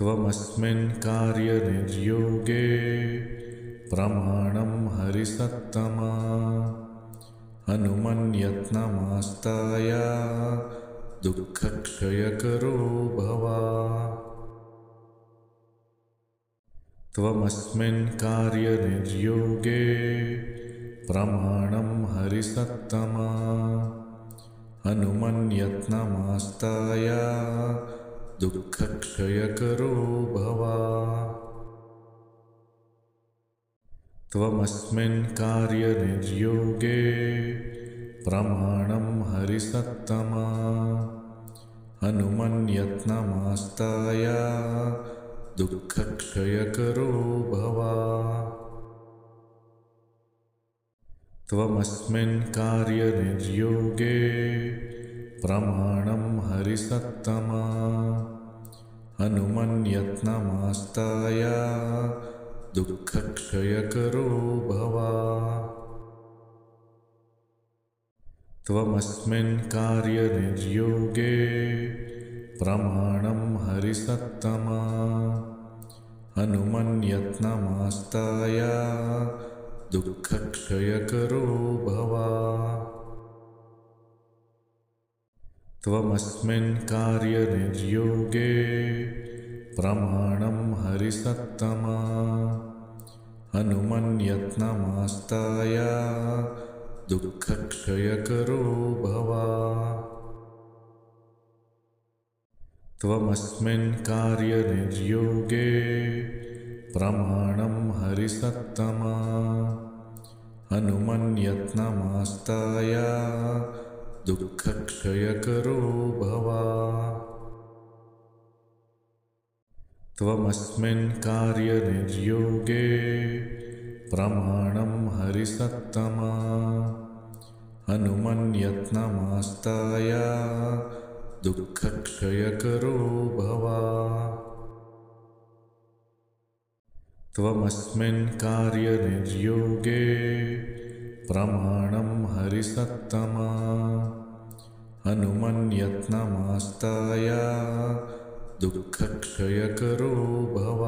त्वमस्मिन् कार्यनिर्योगे प्रमाणं हरिसत्तमा हनुमन्यत्नमास्ताय दुःखक्षयकरो भव। त्वमस्मिन् कार्यनिर्योगे प्रमाणं हरिसत्तमा हनुमन्यत्नमास्ताय दुःखक्षयकरो भव। त्वमस्मिन् कार्यनिर्योगे प्रमाणं हरिसत्तमा हनुमन्यत्नमास्ताय दुःखक्षयकरो भव। त्वमस्मिन् कार्यनिर्योगे प्रमाणं हरिसत्तमा हनुमन्यत्नमास्ताय दुःखक्षयकरो भव। त्वमस्मिन् कार्यनिर्योगे प्रमाणं हरिसत्तमा हनुमन्यत्नमास्ताय दुःखक्षयकरो भव। त्वमस्मिन् कार्यनिर्योगे प्रमाणं हरिसत्तमा हनुमन्यत्नमास्ताय दुःखक्षयकरो भव। त्वमस्मिन् कार्यनिर्योगे प्रमाणं हरिसत्तमा हनुमन्यत्नमास्ताय दुःखक्षयकरो भव। त्वमस्मिन् कार्यनिर्योगे प्रमाणं हरिसत्तमा हनुमन्यत्नमास्ताय दुःखक्षयकरो भव। त्वमस्मिन् कार्यनिर्योगे प्रमाणं हरिसत्तमा हनुमन्यत्नमास्ताय दुःखक्षयकरो भव। त्वमस्मिन् कार्यनिर्योगे प्रमाणं हरिसत्तमा हनुमन्यत्नमास्ताय दुःखक्षयकरो भव। त्वमस्मिन् कार्यनिर्योगे प्रमाणं हरिसत्तमा हनुमन्यत्नमास्ताय दुःखक्षयकरो भव। त्वमस्मिन् कार्यनिर्योगे प्रमाणं हरिसत्तमा हनुमन्यत्नमास्ताय दुःखक्षयकरो भव। त्वमस्मिन् कार्यनिर्योगे प्रमाणं हरिसत्तमा हनुमन्यत्नमास्ताय दुःखक्षयकरो भव। त्वमस्मिन् कार्यनिर्योगे प्रमाणं हरिसत्तमा हनुमन्यत्नमास्ताय दुःखक्षयकरो भव। त्वमस्मिन् कार्यनिर्योगे प्रमाणं हरिसत्तमा हनुमन्यत्नमास्ताय दुःखक्षयकरो भव।